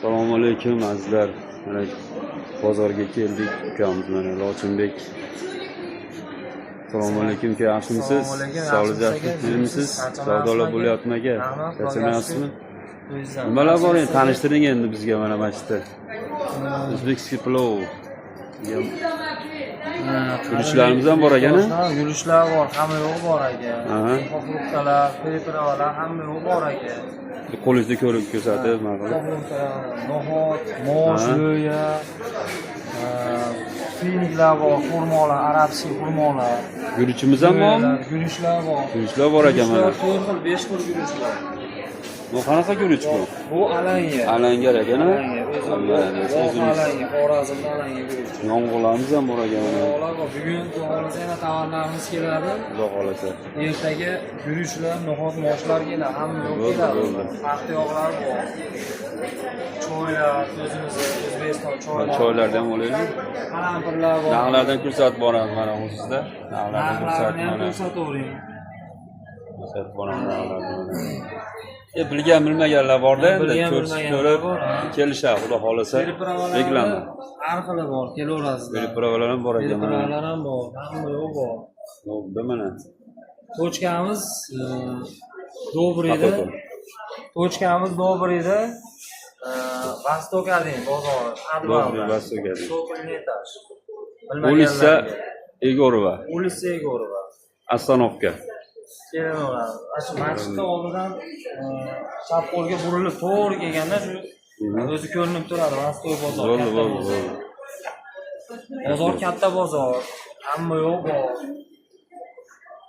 Assalomu alaykum azizlar. Mana bozorga keldik. Ukamiz mana Lochinbek. Assalomu alaykum, yaxshimisiz? Sog'liqmisiz? Savdolar bo'lyaptimi aka? Charchamayapsizmi? Nimalar bor endi, tanishtiring endi bizga mana yerda. O'zbekskiy plov. Yurishlarimiz ham bor ekan. Yurishlar bor, hamma yo'q bor ekan. Fruktalar, pripravlar hamma yo'q bor ekan. Qo'lingizda ko'rib ko'rsatib, ma'qul. No'xat, mosh, lo'ya, finiklar bor, xurmolar, arabskiy xurmolar. Guruchimiz ham bormi? Guruchlar bor. Guruchlar bor ekan mana. 4 xil, 5 xil guruchlar. Bu qanaqa guruch bu? Bu alanga. Alanga ekan. Alanga, Xorazmda alanga guruch. Yong'oqlarimiz ham bor ekan mana. Yong'oqlar bor. Bugun xohlasa yana tovarlarimiz keladi. Xudo xohlasa. Ertaga guruchlar, no'xat, moshlar keladi, hamma yo'q keladi. Paxta yog'lar bor. Choylar, o'zimiz O'zbekiston choylari. Choylardan ham olaylik. Qalampirlar bor. Narxlardan ko'rsatib boramiz mana bu sizda. Narxlardan ko'rsatib Narxlarni ham mana. ko'rsatavering. Ko'rsatib boramiz narxlarni. Bilgan bilmaganlar borda endi ko'rib kelishadi, xudo xolasa. Reklama. Har xili bor, kelaverasizlar. Pripravlar ham bor ekan mana. Pripravlar ham bor, hamma yo'q bor. Bo'pti mana. Tochkamiz Dobriyda. Tochkamiz Dobriyda. Vostokadin bozori, Dobriy Vostokadin. So'lni etaj. Ulisa Egorova. Ulisa Egorova. Astanovka. Kelaveradi. Masjidda oldidan chap qo'lga burilib to'g'ri kelganda shu o'zi ko'rinib turadi, Vostoy bozor. Bo'ldi. Bozor katta bozor. Hamma yo'q bor.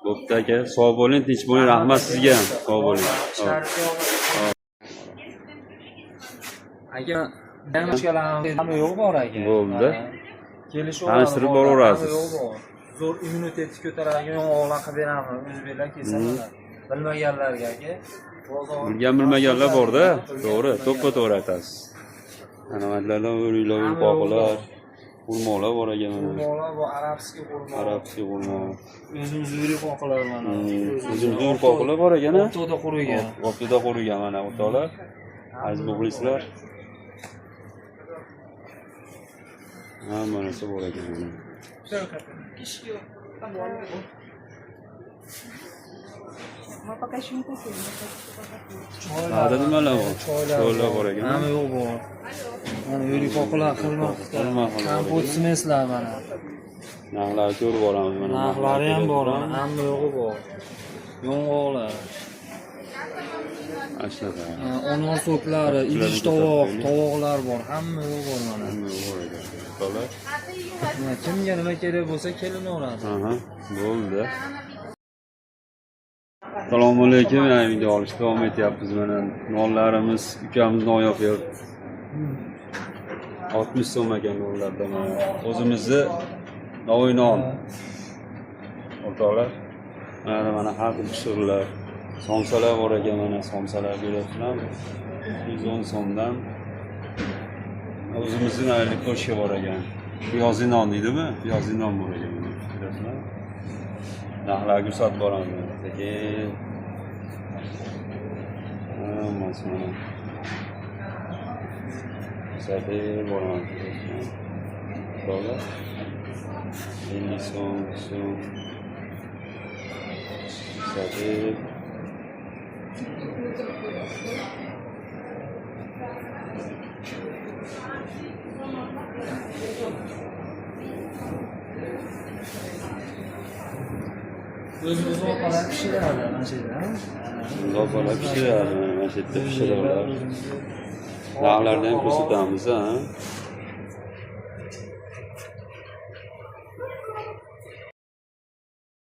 Bo'pti aka, sog' bo'ling, tinch bo'ling, rahmat sizga ham. Sog' bo'ling. Aka, damashkalarimiz hamma yo'q bor aka. Bo'ldi. Kelishaveradi. Tanishtirib boraverasiz. Zo'r immunitetni ko'taradigan yong'oqlar qilib beramiz. O'zbeklar kelsa mana. Bilmaganlarga aka. Bilmaganlar borda, to'g'ri, to'ppa-to'g'ri aytasiz. Mana maylardan o'riklar, qo'qlar, xurmolar bor ekan mana. Xurmolar bor, arabskiy xurmo. O'zimiz o'rik qoqlar mana. O'zimiz o'rik qoqlar bor ekan. O'rtada qurigan. O'rtada qurigan mana o'rtoqlar. Aziz muxlislar. Mana narsa bor ekan. Ada nimalar bor? Choylar bor ekan. Hamma yo'q bor. Mana o'rik qoqlar, xurmo. Kompot smeslar mana. Narxlarni ko'rib boramiz mana. Narxlari ham bor, hamma yo'g'i bor. Yong'oqlar. Ashlada. Onon so'klari, idish tovoqlar bor, hamma yo'q bor mana. Hamma yo'q bor ekan. To'g'ri. Kimga nima kerak bo'lsa kelinaveradi. Bo'ldi. Assalomu alaykum, yana video olishga davom etyapmiz mana. Nonlarimiz ukamiz noyob yer. 60 so'm ekan nonlarda mana. O'zimizni Navoiy non. O'rtoqlar. Mana har xil pishiriqlar. Somsalar bor ekan mana, somsalar beryaptilar. 110 so'mdan. O'zimizning aylik qo'shga bor ekan. Piyozli non deydimi? Piyozli non bor ekan. Narxlarga ko'rsatib boramiz. Sekin. Mana. Ko'rsatib boramiz. To'g'ri. 50 so'm. Ko'rsatib. O'zimiz orqalar pishiradi mana shu yerda. Zo'rlar pishiradi mana shu yerda pishiradilar. Narxlarni ham ko'rsatamiz, ha.